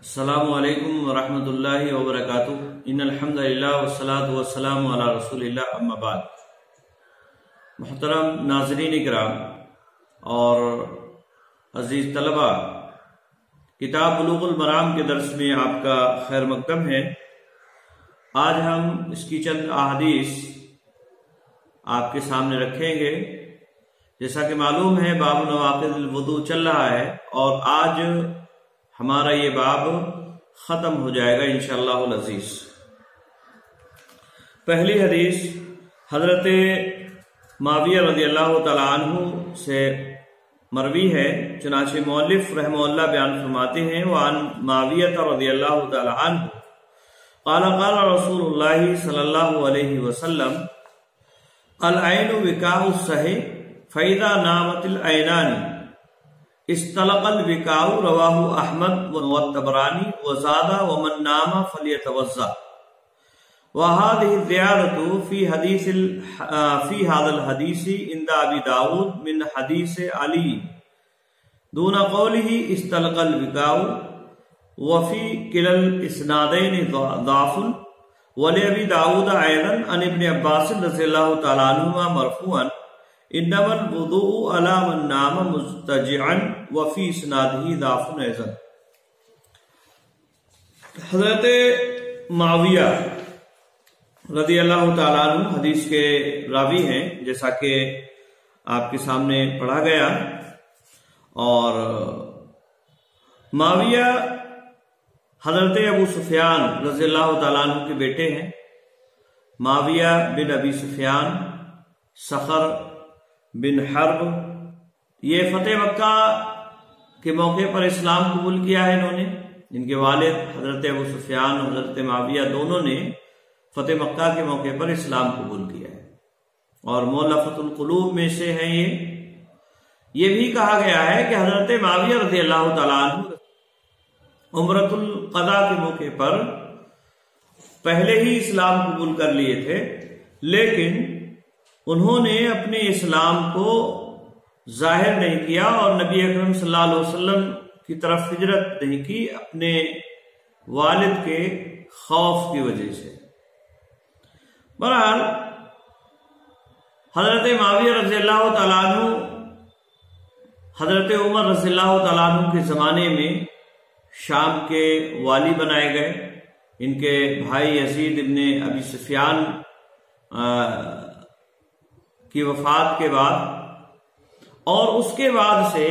السلام علیکم ورحمۃ اللہ وبرکاتہ۔ ان الحمدللہ والصلاۃ والسلام علی رسول اللہ، اما بعد۔ محترم ناظرین کرام اور عزیز طلبہ، کتاب بلوغ المرام کے درس میں آپ کا خیر مقدم ہے۔ آج ہم اس کی چند احادیث آپ کے سامنے رکھیں گے۔ جیسا کہ معلوم ہے باب نواقض الوضوء چل رہا ہے اور آج ہمارا یہ باب ختم ہو جائے گا انشاءاللہ العزیز۔ پہلی حدیث حضرت معاویہ رضی اللہ تعالیٰ عنہ سے مروی ہے، چنانچہ مؤلف رحمہ اللہ بیان فرماتے ہیں، وعن معاویہ رضی اللہ تعالیٰ عنہ قال قال رسول اللہ صلی اللہ علیہ وسلم العین وکاء الصحیح فإذا نامت العینان استلق الوکاء رواہ احمد والطبرانی وزاد ومن نام فلیتوضأ۔ وهذه الزيادة في هذا الحديث عند أبي داود من حديث علي دون قوله استلق الوكاء، وفي كلا الإسنادين ضعف، ولأبي داود أيضا عن ابن عباس رضي الله تعالى عنهما مرفوعا انما الوضوء على من نام مضطجعا وفي اسناده ضعف أيضا۔ حضرت معاویہ رضی اللہ تعالیٰ عنہ حدیث کے راوی ہیں، جیسا کہ آپ کے سامنے پڑھا گیا، اور معاویہ حضرت ابو سفیان رضی اللہ تعالیٰ عنہ کے بیٹے ہیں۔ معاویہ بن ابی سفیان صخر بن حرب، یہ فتح مکہ کے موقع پر اسلام قبول کیا ہے انہوں نے۔ ان کے والد حضرت ابو سفیان اور حضرت معاویہ دونوں نے فتح مکہ کے موقع پر اسلام قبول کیا ہے، اور مؤلفۃ القلوب میں سے ہیں۔ یہ بھی کہا گیا ہے کہ حضرت معاویہ رضی اللہ تعالیٰ عنہ عمرۃ القضاء کے موقع پر پہلے ہی اسلام قبول کر لیے تھے، لیکن انہوں نے اپنے اسلام کو ظاہر نہیں کیا اور نبی اکرم صلی اللہ علیہ وسلم کی طرف ہجرت نہیں کی، اپنے والد کے خوف کی وجہ سے۔ بہرحال حضرت معاویہ رضی اللہ تعالیٰ عنہ حضرت عمر رضی اللہ تعالیٰ عنہ کے زمانے میں شام کے والی بنائے گئے۔ ان کے بھائی یزید ابن ابی سفیان کی وفات کے بعد، اور اس کے بعد سے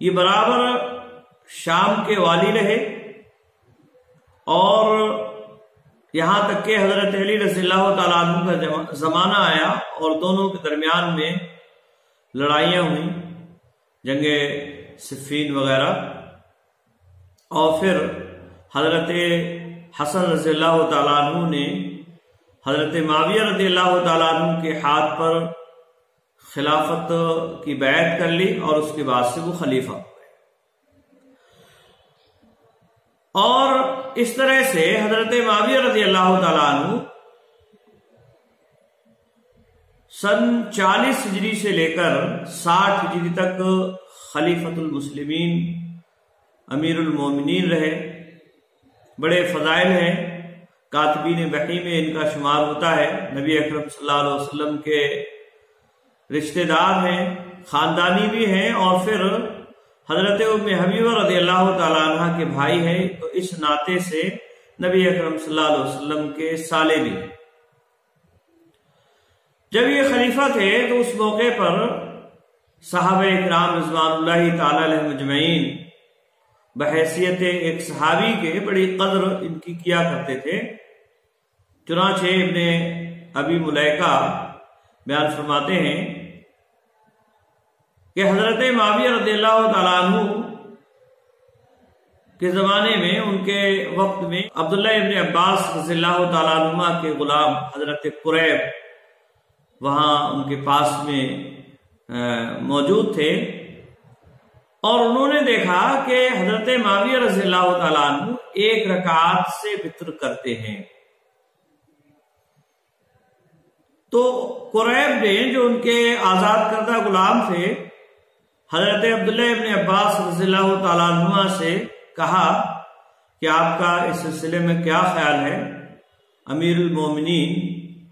یہ برابر شام کے والی رہے، اور یہاں تک کہ حضرت علی رضی اللہ تعالیٰ عنہ کا زمانہ آیا اور دونوں کے درمیان میں لڑائیاں ہوئیں، جنگ صفین وغیرہ، اور پھر حضرت حسن رضی اللہ تعالیٰ عنہ نے حضرت معاویہ رضی اللہ تعالیٰ عنہ کے ہاتھ پر خلافت کی بیعت کر لی، اور اس کے بعد سے وہ خلیفہ ہوئے۔ اور اس طرح سے حضرت معاویہ رضی اللہ تعالیٰ عنہ سن 40 ہجری سے لے کر 60 ہجری تک خلیفۃ المسلمین امیر المومنین رہے۔ بڑے فضائل ہیں، کاتبین وحی میں ان کا شمار ہوتا ہے، نبی اکرم صلی اللہ علیہ وسلم کے رشتہ دار ہیں، خاندانی بھی ہیں، اور پھر حضرت ام حبیبہ رضی اللہ تعالیٰ عنہ کے بھائی ہیں، تو اس ناطے سے نبی اکرم صلی اللہ علیہ وسلم کے سالے بھی۔ جب یہ خلیفہ تھے تو اس موقع پر صحابہ اکرام رضوان اللہ تعالیٰ علیہم اجمعین بحیثیت ایک صحابی کے بڑی قدر ان کی کیا کرتے تھے۔ چنانچہ ابن ابی ملیکہ بیان فرماتے ہیں کہ حضرت معاویہ رضی اللہ تعالیٰ عنہ کے زمانے میں، ان کے وقت میں، عبداللہ ابن عباس رضی اللہ تعالیٰ عنہ کے غلام حضرت قریب وہاں ان کے پاس میں موجود تھے، اور انہوں نے دیکھا کہ حضرت معاویہ رضی اللہ تعالیٰ عنہ ایک رکعت سے وتر کرتے ہیں۔ تو قریب نے، جو ان کے آزاد کردہ غلام تھے، حضرت عبداللہ ابن عباس رضی اللہ تعالیٰ عنہ سے کہا کہ آپ کا اس سلسلے میں کیا خیال ہے؟ امیر المومنین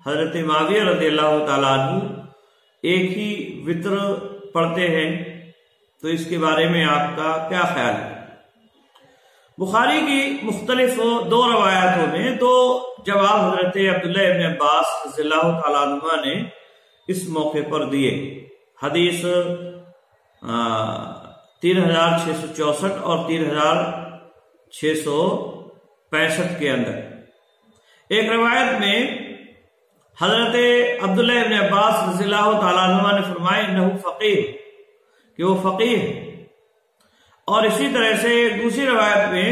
حضرت معاویہ رضی اللہ تعالیٰ عنہ ایک ہی وطر پڑھتے ہیں، تو اس کے بارے میں آپ کا کیا خیال ہے؟ بخاری کی مختلف دو روایتوں میں دو جواب حضرت عبداللہ ابن عباس رضی اللہ تعالیٰ عنہ نے اس موقع پر دیے۔ حدیث 3664 اور 3665 کے اندر ایک روایت میں حضرت عبداللہ ابن عباس رضی اللہ تعالیٰ عنہ نے فرمایا انہو فقیہ، کہ وہ فقیہ ہے۔ اور اسی طرح سے دوسری روایت میں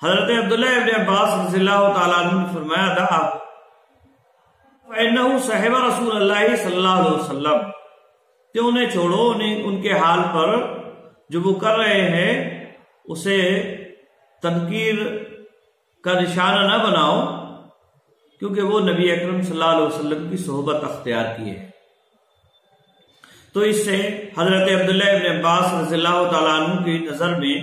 حضرت عبداللہ ابن عباس رضی اللہ تعالیٰ عنہ نے فرمایا دعا فإنہو صحب رسول اللہ صلی اللہ علیہ وسلم، کہ انہیں چھوڑو، ان کے حال پر جو وہ کر رہے ہیں اسے تنکیر کا نشانہ نہ بناؤ، کیونکہ وہ نبی اکرم صلی اللہ علیہ وسلم کی صحبت اختیار کی ہے۔ تو اس سے حضرت عبداللہ ابن عباس رضی اللہ تعالیٰ عنہ کی نظر میں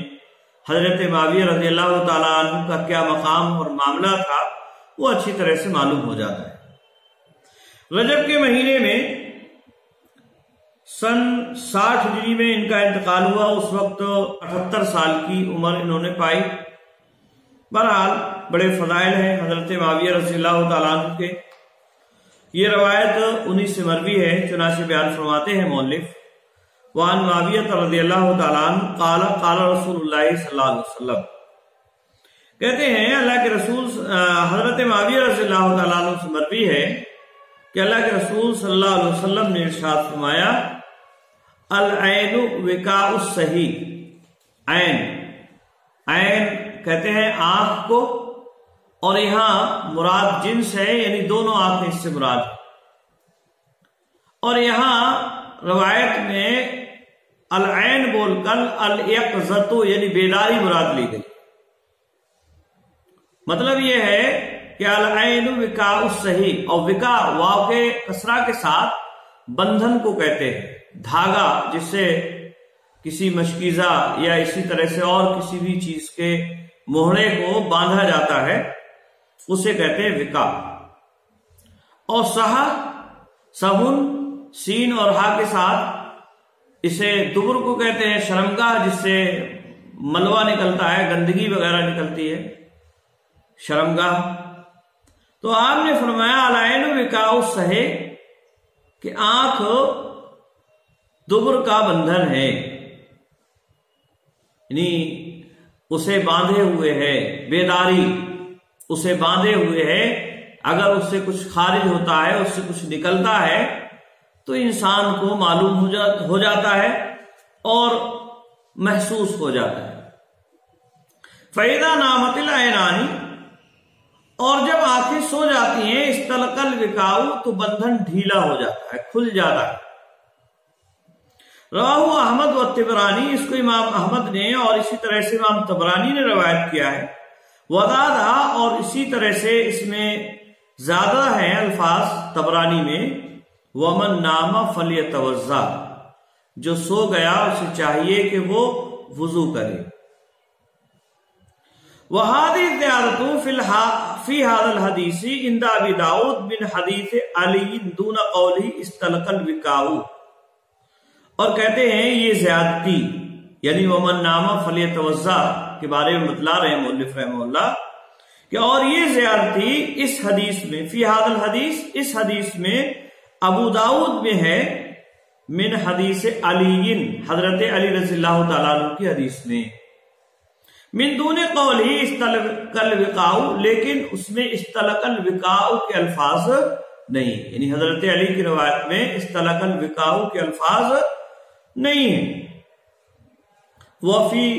حضرت معاویہ رضی اللہ تعالیٰ عنہ کا کیا مقام اور معاملہ تھا وہ اچھی طرح سے معلوم ہو جاتا ہے۔ رجب کے مہینے میں سن 60 ہجری میں ان کا انتقال ہوا، اس وقت 78 سال کی عمر انہوں نے پائی۔ بہرحال بڑے فضائل ہیں حضرت معاویہ رضی اللہ تعالیٰ عنہ کے۔ یہ روایت انہی سے مروی ہے، چنانچہ بیان فرماتے ہیں مؤلف وعن معاویہ رضی اللہ تعالیٰ عنہ قال قال رسول اللہ صلی اللہ علیہ وسلم، کہتے ہیں اللہ کے رسول حضرت معاویہ رضی اللہ تعالیٰ عنہ سے مروی ہے کہ اللہ کے رسول صلی اللہ علیہ وسلم نے ارشاد فرمایا العین وقاء الصحیح، عین کہتے ہیں آنکھ کو، اور یہاں مراد جنس ہے، یعنی دونوں آنکھیں اس سے مراد ہے۔ اور یہاں روایت میں العین بول کر الیقظۃ یعنی بیداری مراد لی گئی۔ مطلب یہ ہے کہ العین وقاء الصحیح، اور وقاء واو کے کسرہ کے ساتھ بندھن کو کہتے ہیں، دھاگا جس سے کسی مشکیزہ یا اسی طرح سے اور کسی بھی چیز کے موہرے کو باندھا جاتا ہے اسے کہتے ہیں وقاء۔ اور سہن سین اور ہا کے ساتھ اسے دبر کو کہتے ہیں، شرمگاہ جس سے ملوا نکلتا ہے، گندگی وغیرہ نکلتی ہے، شرمگاہ۔ تو آپ نے فرمایا العین وقاء الصحیح، کہ آنکھ دبر کا بندھن ہے، یعنی اسے باندھے ہوئے ہے، بیداری اسے باندھے ہوئے ہے۔ اگر اس سے کچھ خارج ہوتا ہے، اس سے کچھ نکلتا ہے تو انسان کو معلوم ہو جاتا ہے اور محسوس ہو جاتا ہے۔ فَإِذَا نَامَتِ الْعَيْنَانِ، اور جب آنکھیں سو جاتی ہیں اِسْتَلْقَ الْوِقَاءُ، تو بندھن ڈھیلا ہو جاتا ہے، کھل جاتا ہے۔ رواہ احمد و طبرانی، اس کو امام احمد نے اور اسی طرح سے امام طبرانی نے روایت کیا ہے۔ وزادہ، اور اسی طرح سے اس میں زیادہ ہیں الفاظ طبرانی میں، ومن نام فلیتوضا، جو سو گیا اسے چاہیے کہ وہ وضو کرے۔ وہذه الزیادۃ فی هذا الحدیث عند ابی داؤد من حدیث علی دون قوله استلق الوقاء، اور کہتے ہیں یہ زیادتی یعنی ومن نام فلیتوضا کے بارے میں بتلا رہے ہیں مؤلف رحمہ اللہ کہ اور یہ زیادتی اس حدیث میں، فی هذا الحدیث، اس حدیث میں ابو داؤد میں ہے، من حدیث علی، حضرت علی رضی اللہ تعالیٰ عنہ کی حدیث میں، من دون قول ہی استلق الوقاء، لیکن اس میں استلق الوقاء کے الفاظ نہیں، یعنی حضرت علی کی روایت میں استلق الوقاء کے الفاظ نہیں ہیں۔ وفی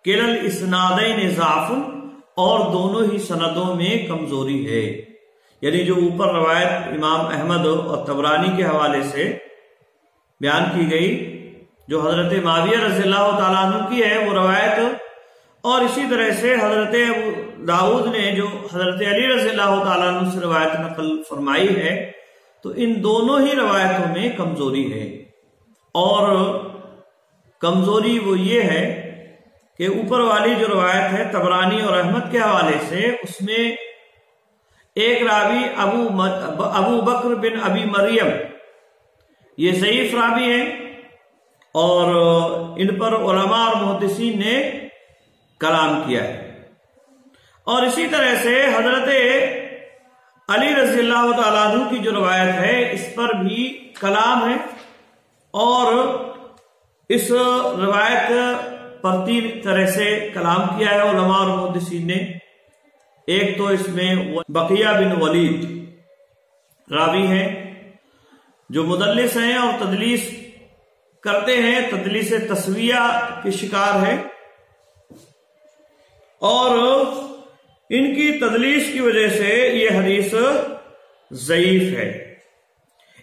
کلا الاسنادین ضعف، اور دونوں ہی سندوں میں کمزوری ہے، یعنی جو اوپر روایت امام احمد اور طبرانی کے حوالے سے بیان کی گئی جو حضرت معاویہ رضی اللہ تعالیٰ عنہ کی ہے وہ روایت، اور اسی طرح سے حضرت ابو داؤد نے جو حضرت علی رضی اللہ تعالیٰ عنہ سے روایت نقل فرمائی ہے، تو ان دونوں ہی روایتوں میں کمزوری ہے، اور کمزوری وہ یہ ہے کہ اوپر والی جو روایت ہے طبرانی اور احمد کے حوالے سے، اس میں ایک راوی ابو بکر بن ابی مریم، یہ ضعیف راوی ہیں اور ان پر علماء اور محدثین نے کلام کیا ہے۔ اور اسی طرح سے حضرت علی رضی اللہ تعالیٰ عنہ کی جو روایت ہے اس پر بھی کلام ہے، اور اس روایت پر تین طرح سے کلام کیا ہے علماء اور محدثین نے۔ ایک تو اس میں بقیہ بن ولید راوی ہیں جو مدلس ہیں اور تدلیس کرتے ہیں، تدلیس تسویہ کے شکار ہیں، اور ان کی تدلیس کی وجہ سے یہ حدیث ضعیف ہے۔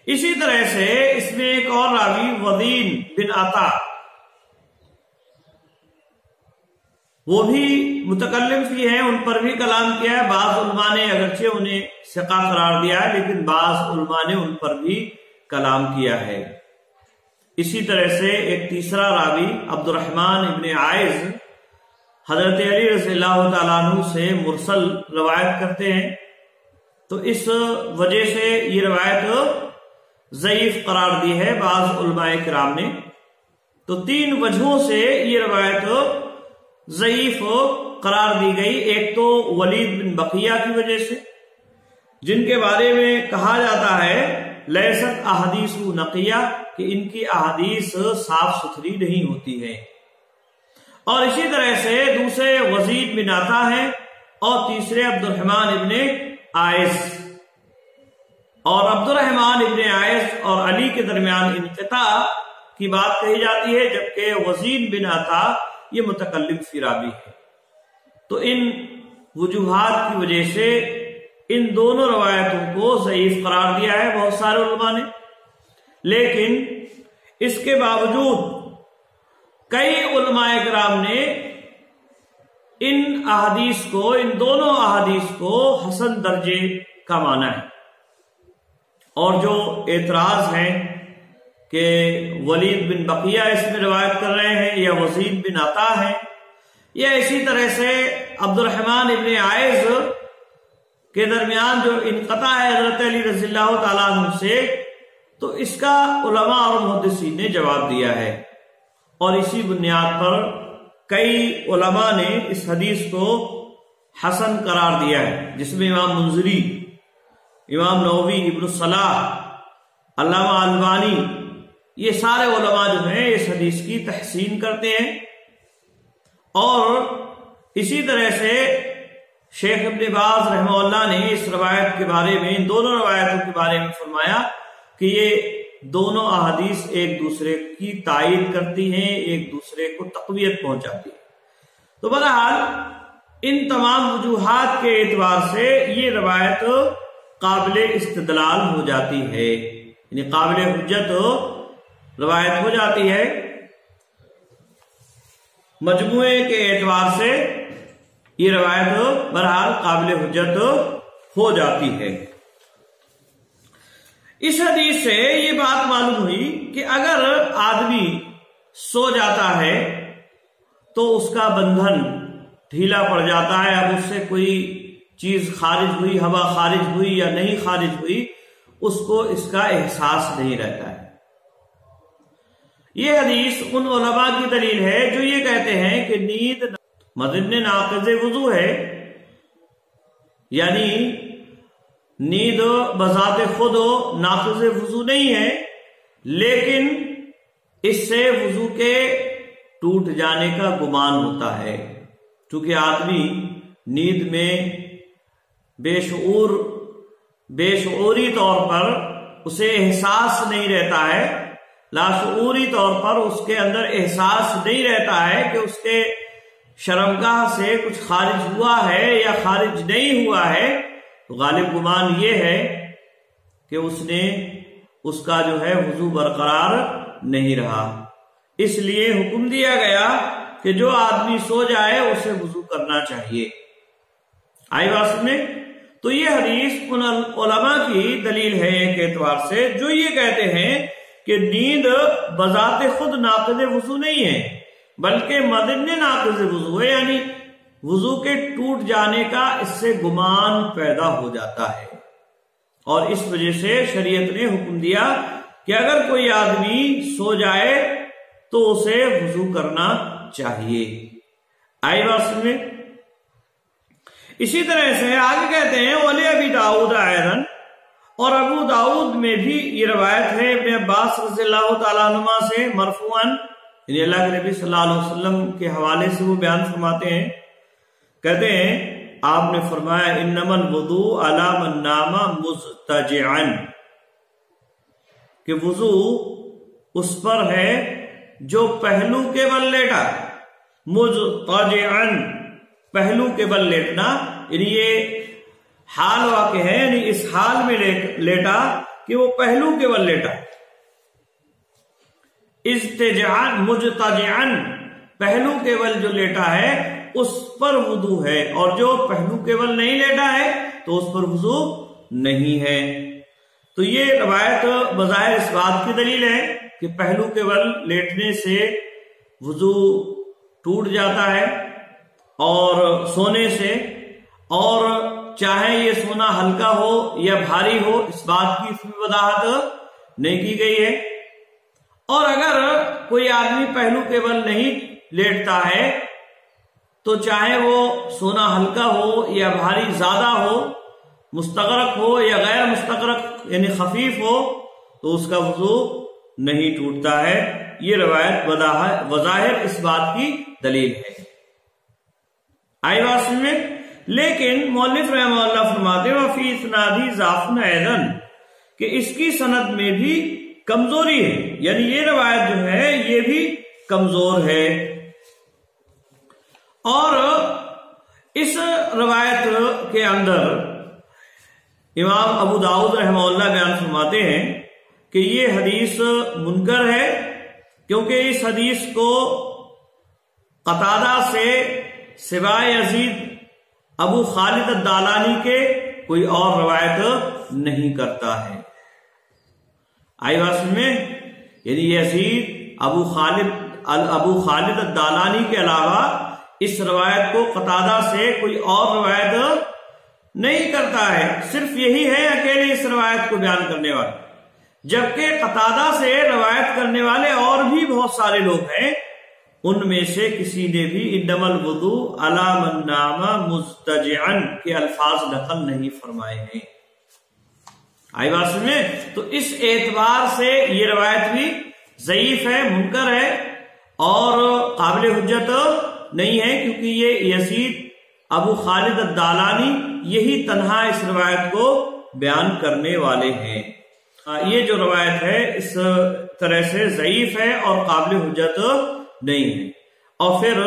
اسی طرح سے اس میں ایک اور راوی وزین بن عطا، وہ بھی متکلم فی ہیں، ان پر بھی کلام کیا ہے۔ بعض علماء نے اگرچہ انہیں ثقہ قرار دیا ہے، لیکن بعض علماء نے ان پر بھی کلام کیا ہے۔ اسی طرح سے ایک تیسرا راوی عبد الرحمن ابن عائز حضرت علی رضی اللہ تعالیٰ عنہ سے مرسل روایت کرتے ہیں، تو اس وجہ سے یہ روایت ضعیف قرار دی ہے بعض علماء کرام نے۔ تو تین وجہوں سے یہ روایت ضعیف قرار دی گئی۔ ایک تو ولید بن بقیہ کی وجہ سے، جن کے بارے میں کہا جاتا ہے لیست احادیث نقیہ، کہ ان کی احادیث صاف ستھری نہیں ہوتی ہے، اور اسی طرح سے دوسرے وزید بن عطا ہیں، اور تیسرے عبد الرحمن ابن عائز۔ اور عبد الرحمن ابن عائز اور علی کے درمیان انقطاع کی بات کہی جاتی ہے، جبکہ وزید بن عطا یہ متکلم فی راوی ہے۔ تو ان وجوہات کی وجہ سے ان دونوں روایتوں کو ضعیف قرار دیا ہے بہت سارے علماء نے، لیکن اس کے باوجود کئی علماء کرام نے ان احادیث کو، ان دونوں احادیث کو حسن درجے کا مانا ہے۔ اور جو اعتراض ہیں کہ ولید بن بقیہ اس میں روایت کر رہے ہیں یا وزید بن عطا ہیں، یا اسی طرح سے عبد الرحمن ابن عائز کے درمیان جو انقطاع ہے حضرت علی رضی اللہ تعالیٰ عنہ سے، تو اس کا علماء اور محدثین نے جواب دیا ہے، اور اسی بنیاد پر کئی علماء نے اس حدیث کو حسن قرار دیا ہے، جس میں امام منذری، امام نووی، ابن صلاح، علامہ البانی، یہ سارے علماء جو ہیں اس حدیث کی تحسین کرتے ہیں۔ اور اسی طرح سے شیخ ابن باز رحمہ اللہ نے اس روایت کے بارے میں، ان دونوں روایتوں کے بارے میں فرمایا کہ یہ دونوں احادیث ایک دوسرے کی تائید کرتی ہیں، ایک دوسرے کو تقویت پہنچاتی ہیں۔ تو بہرحال ان تمام وجوہات کے اعتبار سے یہ روایت قابل استدلال ہو جاتی ہے، یعنی قابل حجت روایت ہو جاتی ہے۔ مجموعے کے اعتبار سے یہ روایت بہرحال قابل حجت ہو جاتی ہے۔ اس حدیث سے یہ بات معلوم ہوئی کہ اگر آدمی سو جاتا ہے تو اس کا بندھن ڈھیلا پڑ جاتا ہے، اب اس سے کوئی چیز خارج ہوئی، ہوا خارج ہوئی یا نہیں خارج ہوئی، اس کو اس کا احساس نہیں رہتا ہے۔ یہ حدیث ان علماء کی دلیل ہے جو یہ کہتے ہیں کہ نیند مذن ناقض وضو ہے، یعنی نیند بذات خود ناقض وضو نہیں ہے، لیکن اس سے وضو کے ٹوٹ جانے کا گمان ہوتا ہے، کیونکہ آدمی نیند میں بے شعوری طور پر اسے احساس نہیں رہتا ہے، لاشعوری طور پر اس کے اندر احساس نہیں رہتا ہے کہ اس کے شرمگاہ سے کچھ خارج ہوا ہے یا خارج نہیں ہوا ہے، تو غالب گمان یہ ہے کہ اس کا جو ہے وضو برقرار نہیں رہا۔ اس لیے حکم دیا گیا کہ جو آدمی سو جائے اسے وضو کرنا چاہیے۔ آئی بات میں؟ تو یہ حدیث ان علماء کی دلیل ہے ایک اعتبار سے جو یہ کہتے ہیں کہ نیند بذات خود ناقض وضو نہیں ہے، بلکہ مدن ناقض وضو ہے، یعنی وضو کے ٹوٹ جانے کا اس سے گمان پیدا ہو جاتا ہے، اور اس وجہ سے شریعت نے حکم دیا کہ اگر کوئی آدمی سو جائے تو اسے وضو کرنا چاہیے۔ آئی بات سمجھ میں؟ اسی طرح سے آگے کہتے ہیں ولی ابی داؤد ایضاً، اور ابو داؤد میں بھی یہ روایت ہے ابن عباس رضی اللہ تعالیٰ عنہما سے مرفوعاً، یعنی اللہ کے نبی صلی اللہ علیہ وسلم کے حوالے سے وہ بیان فرماتے ہیں، کہتے ہیں آپ نے فرمایا انما الوضوء علی من نام مضطجعا، کہ وضو اس پر ہے جو پہلو کے بل لیٹا، مضطجعا پہلو کے بل لیٹنا، یعنی یہ حال واقع ہے، یعنی اس حال میں لیٹا کہ وہ پہلو کے بل لیٹا، استجعان مضطجعن پہلو کے بل جو لیٹا ہے اس پر وضو ہے، اور جو پہلو کے بل نہیں لیٹا ہے تو اس پر وضو نہیں ہے۔ تو یہ روایت بظاہر اس بات کی دلیل ہے کہ پہلو کے بل لیٹنے سے وضو ٹوٹ جاتا ہے اور سونے سے، اور چاہے یہ سونا ہلکا ہو یا بھاری ہو اس بات کی اس میں وضاحت نہیں کی گئی ہے، اور اگر کوئی آدمی پہلو کے بل نہیں لیٹتا ہے تو چاہے وہ سونا ہلکا ہو یا بھاری زیادہ ہو، مستغرق ہو یا غیر مستغرق یعنی خفیف ہو، تو اس کا وضو نہیں ٹوٹتا ہے۔ یہ روایت بظاہر اس بات کی دلیل ہے۔ آئی بات سمجھ میں؟ لیکن مؤلف رحمہ اللہ فرماتے ہیں وفی اسنادی ضعف ایضاً، کہ اس کی سند میں بھی کمزوری ہے، یعنی یہ روایت جو ہے یہ بھی کمزور ہے، اور اس روایت کے اندر امام ابو داؤد رحمہ اللہ بیان فرماتے ہیں کہ یہ حدیث منکر ہے، کیونکہ اس حدیث کو قتادہ سے سوائے یزید ابو خالد الدالانی کے کوئی اور روایت نہیں کرتا ہے۔ آئی بات سمجھ میں؟ یعنی یزید ابو خالد الدالانی کے علاوہ اس روایت کو قتادہ سے کوئی اور روایت نہیں کرتا ہے، صرف یہی ہے اکیلے اس روایت کو بیان کرنے والا، جبکہ قتادہ سے روایت کرنے والے اور بھی بہت سارے لوگ ہیں، ان میں سے کسی نے بھی انما الوضوء علی من نام مضطجعا کے الفاظ نقل نہیں فرمائے ہیں۔ آئی بات سمجھے؟ تو اس اعتبار سے یہ روایت بھی ضعیف ہے، منکر ہے، اور قابل حجت نہیں ہے، کیونکہ یہ یزید ابو خالد الدالانی یہی تنہا اس روایت کو بیان کرنے والے ہیں۔ یہ جو روایت ہے اس طرح سے ضعیف ہے اور قابل حجت نہیں ہے۔ اور پھر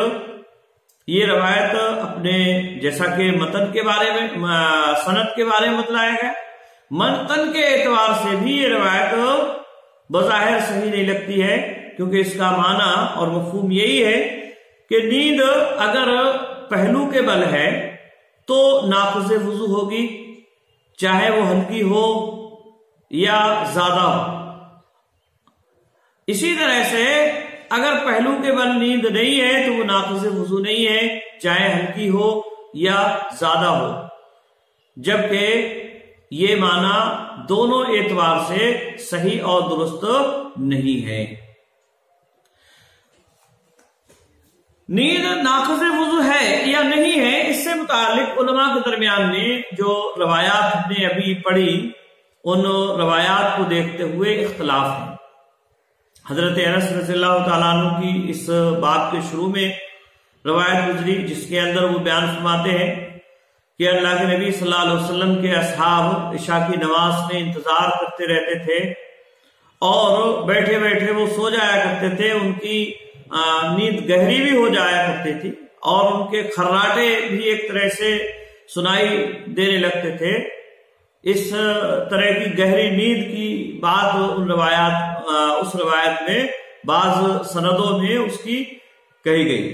یہ روایت اپنے جیسا کہ متن کے بارے میں سند کے بارے میں بتلایا گیا، متن کے اعتبار سے بھی یہ روایت بظاہر صحیح نہیں لگتی ہے، کیونکہ اس کا معنی اور مفہوم یہی ہے کہ نیند اگر پہلو کے بل ہے تو ناقض وضو ہوگی، چاہے وہ ہلکی ہو یا زیادہ ہو۔ اسی طرح سے اگر پہلو کے بل نیند نہیں ہے تو وہ ناقض وضو نہیں ہے، چاہے ہلکی ہو یا زیادہ ہو، جبکہ یہ معنی دونوں اعتبار سے صحیح اور درست نہیں ہے۔ نیند ناقض وضو ہے یا نہیں ہے، اس سے متعلق علماء کے درمیان میں جو روایات ہم نے ابھی پڑھی ان روایات کو دیکھتے ہوئے اختلاف ہے۔ حضرت انس رضی اللہ تعالیٰ عنہ کی اس بات کے شروع میں روایت گزری جس کے اندر وہ بیان فرماتے ہیں کہ اللہ کے نبی صلی اللہ علیہ وسلم کے اصحاب عشاء کی نماز میں انتظار کرتے رہتے تھے اور بیٹھے بیٹھے وہ سو جایا کرتے تھے، ان کی نیند گہری بھی ہو جایا کرتی تھی اور ان کے خراٹے بھی ایک طرح سے سنائی دینے لگتے تھے۔ اس طرح کی گہری نیند کی بات اس روایت میں بعض سندوں میں اس کی کہی گئی۔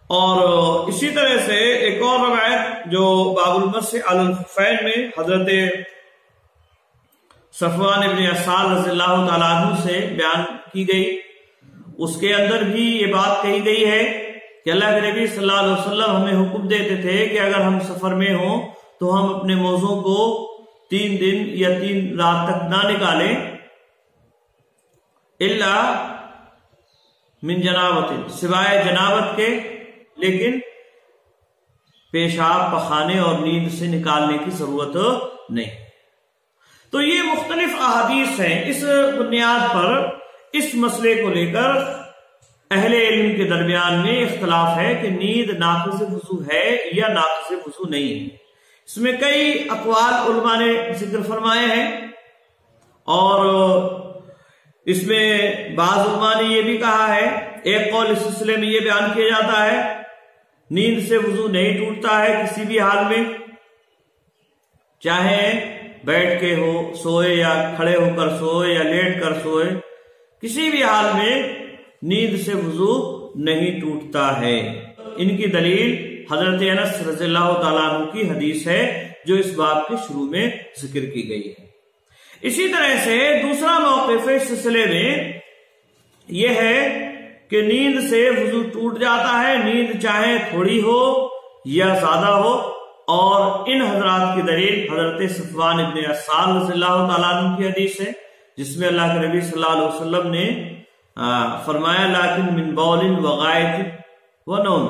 اور اسی طرح سے ایک اور روایت جو باب المسح علی الخفین میں حضرت صفوان ابن عسال رضی اللہ تعالیٰ عنہ سے بیان کی گئی، اس کے اندر بھی یہ بات کہی گئی ہے کہ اللہ کے نبی صلی اللہ علیہ وسلم ہمیں حکم دیتے تھے کہ اگر ہم سفر میں ہوں تو ہم اپنے موزوں کو 3 دن یا 3 رات تک نہ نکالیں الا من جنابت، سوائے جنابت کے، لیکن پیشاب پخانے اور نیند سے نکالنے کی ضرورت نہیں۔ تو یہ مختلف احادیث ہیں۔ اس بنیاد پر اس مسئلے کو لے کر اہل علم کے درمیان میں اختلاف ہے کہ نیند ناقض وضو ہے یا ناقض وضو نہیں ہے۔ اس میں کئی اقوال علماء نے ذکر فرمائے ہیں، اور اس میں بعض علماء نے یہ بھی کہا ہے، ایک قول اس سلسلے میں یہ بیان کیا جاتا ہے نیند سے وضو نہیں ٹوٹتا ہے کسی بھی حال میں، چاہے بیٹھ کے ہو سوئے یا کھڑے ہو کر سوئے یا لیٹ کر سوئے، کسی بھی حال میں نیند سے وضو نہیں ٹوٹتا ہے۔ ان کی دلیل حضرت انس رضی اللہ تعالیٰ عنہ کی حدیث ہے جو اس باب کے شروع میں ذکر کی گئی ہے۔ اسی طرح سے دوسرا موقف اس سلسلے میں یہ ہے کہ نیند سے وضو ٹوٹ جاتا ہے، نیند چاہے تھوڑی ہو یا زیادہ ہو، اور ان حضرات کی دلیل حضرت صفوان ابن عسال رضی اللہ تعالیٰ عنہ کی حدیث ہے جس میں اللہ کے نبی صلی اللہ علیہ وسلم نے فرمایا لیکن من بول وغائط ونوم،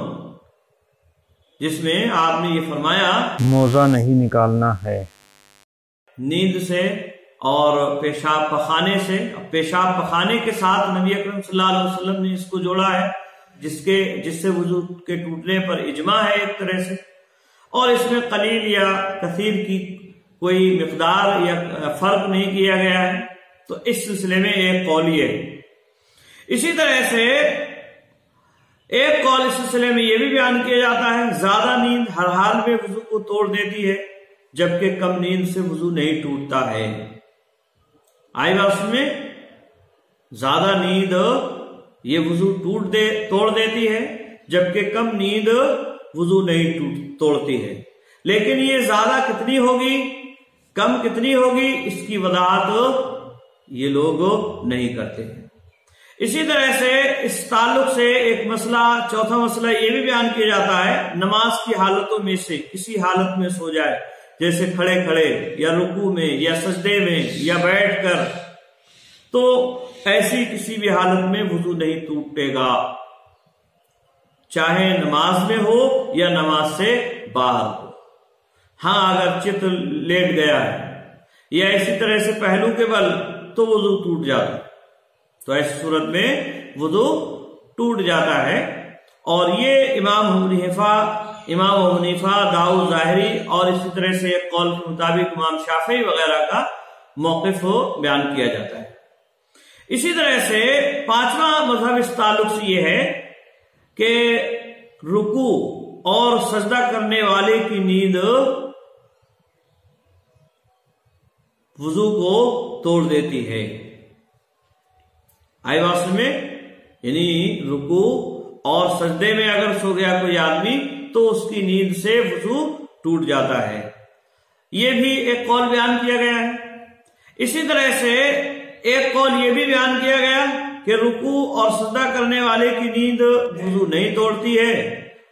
جس میں آپ نے یہ فرمایا موزہ نہیں نکالنا ہے نیند سے اور پیشاب پخانے سے۔ پیشاب پخانے کے ساتھ نبی اکرم صلی اللہ علیہ وسلم نے اس کو جوڑا ہے جس سے وضو کے ٹوٹنے پر اجماع ہے ایک طرح سے، اور اس میں قلیل یا کثیر کی کوئی مقدار یا فرق نہیں کیا گیا ہے، تو اس سلسلے میں ایک قول یہ ہے۔ اسی طرح سے ایک قول اس سلسلے میں یہ بھی بیان کیا جاتا ہے زیادہ نیند ہر حال میں وضو کو توڑ دیتی ہے جبکہ کم نیند سے وضو نہیں ٹوٹتا ہے۔ آئی بات میں زیادہ نیند یہ وضو توڑ دیتی ہے جبکہ کم نیند وضو نہیں توڑتی ہے، لیکن یہ زیادہ کتنی ہوگی کم کتنی ہوگی اس کی وضاحت یہ لوگ نہیں کرتے ہیں۔ اسی طرح سے اس تعلق سے ایک مسئلہ، چوتھا مسئلہ یہ بھی بیان کیا جاتا ہے نماز کی حالتوں میں سے کسی حالت میں سو جائے، جیسے کھڑے کھڑے یا رکوع میں یا سجدے میں یا بیٹھ کر، تو ایسی کسی بھی حالت میں وضو نہیں ٹوٹے گا، چاہے نماز میں ہو یا نماز سے باہر ہو۔ ہاں اگر چت لیٹ گیا ہے یا اسی طرح سے پہلو کے بل تو وضو ٹوٹ جاتا ہے، تو ایسی صورت میں وضو ٹوٹ جاتا ہے۔ اور یہ امام ابو حنیفہ، داؤد ظاہری اور اسی طرح سے ایک قول کے مطابق امام شافعی وغیرہ کا موقف بیان کیا جاتا ہے۔ اسی طرح سے پانچواں مذہب اس تعلق سے یہ ہے کہ رکوع اور سجدہ کرنے والے کی نیند وضو کو توڑ دیتی ہے۔ آئی بات میں یعنی رکوع اور سجدے میں اگر سو گیا کوئی آدمی تو اس کی نیند سے وضو ٹوٹ جاتا ہے، یہ بھی ایک قول بیان کیا گیا ہے۔ اسی طرح سے ایک قول یہ بھی بیان کیا گیا کہ رکوع اور سجدہ کرنے والے کی نیند وضو نہیں توڑتی ہے،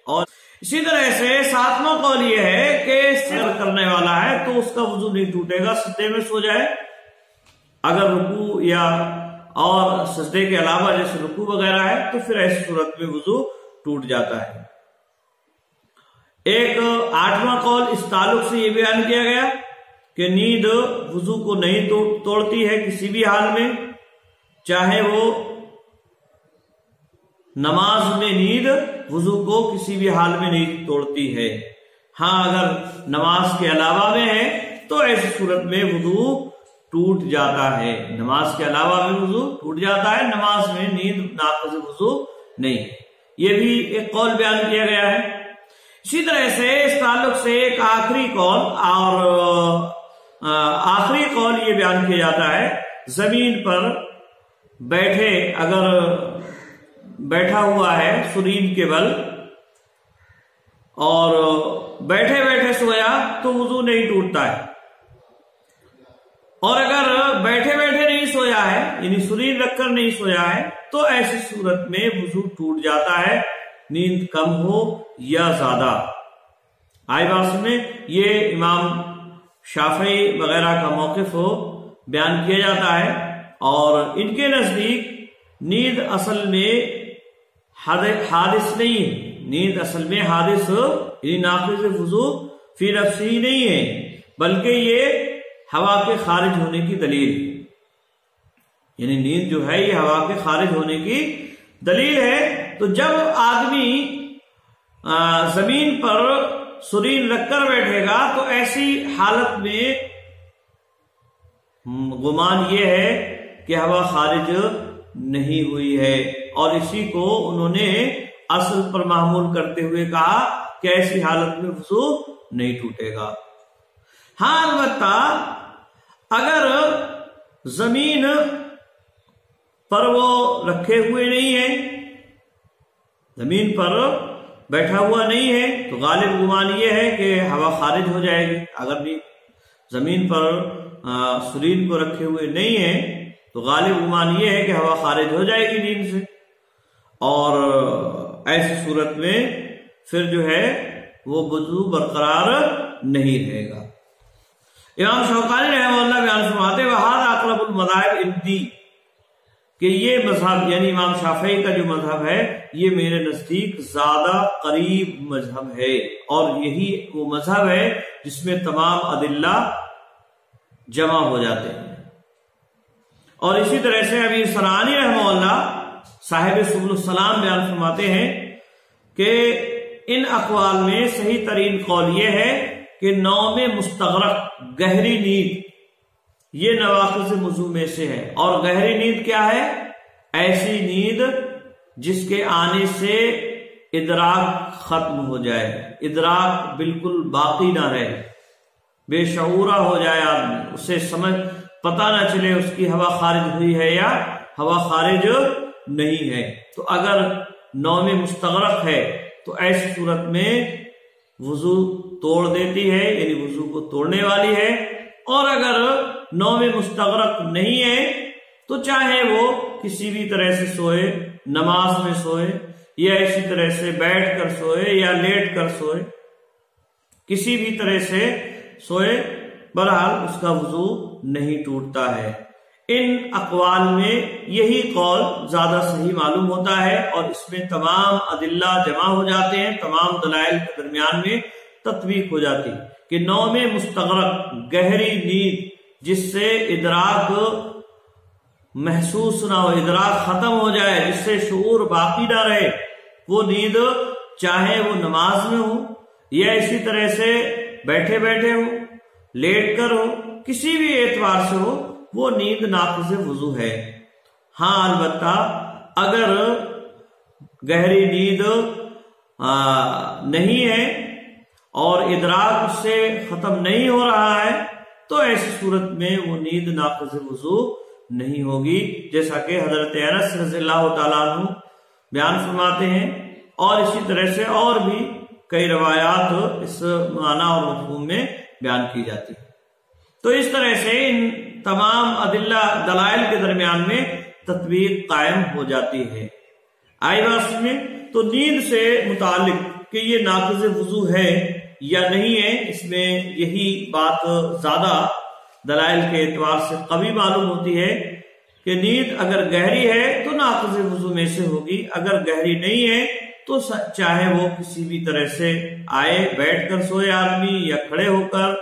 اور اسی طرح سے ساتواں قول یہ ہے کہ سجدہ کرنے والا ہے تو اس کا وضو نہیں ٹوٹے گا، سجدے میں سو جائے، اگر رکوع یا اور سجدے کے علاوہ جیسے رکوع وغیرہ ہے تو پھر ایسی صورت میں وضو ٹوٹ جاتا ہے۔ ایک آٹھواں قول اس تعلق سے یہ بیان کیا گیا کہ نیند وضو کو نہیں توڑتی ہے کسی بھی حال میں، چاہے وہ نماز میں نیند وضو کو کسی بھی حال میں نہیں توڑتی ہے۔ ہاں اگر نماز کے علاوہ میں ہے تو ایسی صورت میں وضو ٹوٹ جاتا ہے، نماز کے علاوہ میں وضو ٹوٹ جاتا ہے، نماز میں نیند ناقض وضو نہیں ہے، یہ بھی ایک قول بیان کیا گیا ہے۔ اسی طرح سے اس تعلق سے ایک آخری قول یہ بیان کیا جاتا ہے زمین پر بیٹھے اگر بیٹھا ہوا ہے سرین کے بل اور بیٹھے بیٹھے سویا تو وضو نہیں ٹوٹتا ہے، اور اگر بیٹھے بیٹھے نہیں سویا ہے یعنی سریر رکھ کر نہیں سویا ہے تو ایسی صورت میں وضو ٹوٹ جاتا ہے، نیند کم ہو یا زیادہ۔ آئی بات میں یہ امام شافعی وغیرہ کا موقف بیان کیا جاتا ہے، اور ان کے نزدیک نیند اصل میں حادث نہیں ہے، نیند اصل میں حادث یعنی ناقض وضو فی نفسی ہی نہیں ہے، بلکہ یہ ہوا کے خارج ہونے کی دلیل ہے، یعنی نیند جو ہے یہ ہوا کے خارج ہونے کی دلیل ہے۔ تو جب آدمی زمین پر سریر رکھ کر بیٹھے گا تو ایسی حالت میں گمان یہ ہے کہ ہوا خارج نہیں ہوئی ہے، اور اسی کو انہوں نے اصل پر معمول کرتے ہوئے کہا کہ ایسی حالت میں وضو نہیں ٹوٹے گا۔ ہاں البتہ اگر زمین پر وہ رکھے ہوئے نہیں ہے، زمین پر بیٹھا ہوا نہیں ہے، تو غالب گمان یہ ہے کہ ہوا خارج ہو جائے گی۔ اگر بھی زمین پر سریر کو رکھے ہوئے نہیں ہے تو غالب گمان یہ ہے کہ ہوا خارج ہو جائے گی نیند سے، اور ایسی صورت میں پھر جو ہے وہ وضو برقرار نہیں رہے گا۔ امام شوکانی رحمہ اللہ بیان فرماتے وہذا اقرب المذاہب عندی، کہ یہ مذہب یعنی امام شافعی کا جو مذہب ہے یہ میرے نزدیک زیادہ قریب مذہب ہے، اور یہی وہ مذہب ہے جس میں تمام ادلہ جمع ہو جاتے ہیں۔ اور اسی طرح سے ابھی سنعانی رحمہ اللہ صاحب سبل السلام بیان فرماتے ہیں کہ ان اقوال میں صحیح ترین قول یہ ہے کہ نوم مستغرق گہری نیند یہ نواقض وضو میں سے ہے۔ اور گہری نیند کیا ہے؟ ایسی نیند جس کے آنے سے ادراک ختم ہو جائے، ادراک بالکل باقی نہ رہے، بے شعورہ ہو جائے آدمی، اسے سمجھ پتہ نہ چلے اس کی ہوا خارج ہوئی ہے یا ہوا خارج نہیں ہے۔ تو اگر نوم مستغرق ہے تو ایسی صورت میں وضو توڑ دیتی ہے، یعنی وضو کو توڑنے والی ہے۔ اور اگر نوم مستغرق نہیں ہے تو چاہے وہ کسی بھی طرح سے سوئے، نماز میں سوئے یا اسی طرح سے بیٹھ کر سوئے یا لیٹ کر سوئے، کسی بھی طرح سے سوئے، بہرحال اس کا وضو نہیں ٹوٹتا ہے۔ ان اقوال میں یہی قول زیادہ صحیح معلوم ہوتا ہے، اور اس میں تمام ادلہ جمع ہو جاتے ہیں، تمام دلائل کے درمیان میں تطبیق ہو جاتی کہ نوم مستغرق گہری نیند جس سے ادراک محسوس نہ ہو، ادراک ختم ہو جائے، جس سے شعور باقی نہ رہے، وہ نیند چاہے وہ نماز میں ہو یا اسی طرح سے بیٹھے بیٹھے ہو، لیٹ کر ہو، کسی بھی اعتبار سے ہو، وہ نیند ناقض وضو ہے۔ ہاں البتہ اگر گہری نیند نہیں ہے اور ادراک اس سے ختم نہیں ہو رہا ہے تو ایسی صورت میں وہ نیند ناقض وضو نہیں ہوگی، جیسا کہ حضرت انس رضی اللہ تعالیٰ عنہ بیان فرماتے ہیں، اور اسی طرح سے اور بھی کئی روایات اس معنی اور مفہوم میں بیان کی جاتی ہیں۔ تو اس طرح سے ان تمام ادلہ دلائل کے درمیان میں تطبیق قائم ہو جاتی ہے۔ آئی بات میں تو نیند سے متعلق کہ یہ ناقض وضو ہے یا نہیں ہے، اس میں یہی بات زیادہ دلائل کے اعتبار سے قوی معلوم ہوتی ہے کہ نیند اگر گہری ہے تو ناقض وضو میں سے ہوگی، اگر گہری نہیں ہے تو چاہے وہ کسی بھی طرح سے آئے، بیٹھ کر سوئے آدمی یا کھڑے ہو کر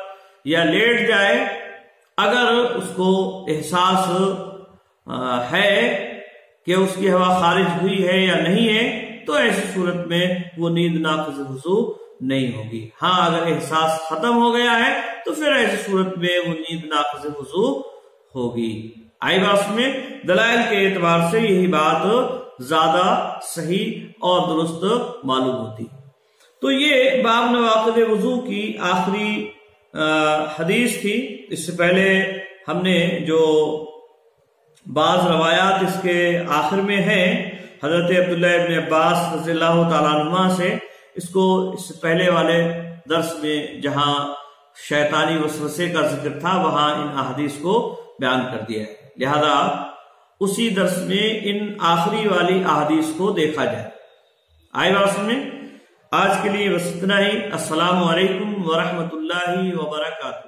یا لیٹ جائے، اگر اس کو احساس ہے کہ اس کی ہوا خارج ہوئی ہے یا نہیں ہے تو ایسی صورت میں وہ نیند ناقض وضو نہیں ہوگی۔ ہاں اگر احساس ختم ہو گیا ہے تو پھر ایسی صورت میں وہ نیند ناقض وضو ہوگی۔ آئی بات میں دلائل کے اعتبار سے یہی بات زیادہ صحیح اور درست معلوم ہوتی۔ تو یہ باب نواقض وضو کی آخری حدیث تھی۔ اس سے پہلے ہم نے جو بعض روایات اس کے آخر میں ہیں حضرت عبداللہ ابن عباس رضی اللہ تعالیٰ عنہ سے، اس کو اس سے پہلے والے درس میں جہاں شیطانی وسوسے کا ذکر تھا وہاں ان احادیث کو بیان کر دیا ہے، لہذا اسی درس میں ان آخری والی احادیث کو دیکھا جائے۔ آئے بات سمجھ میں؟ آج کے لیے بس اتنا ہی۔ السلام علیکم ورحمۃ اللہ وبرکاتہ۔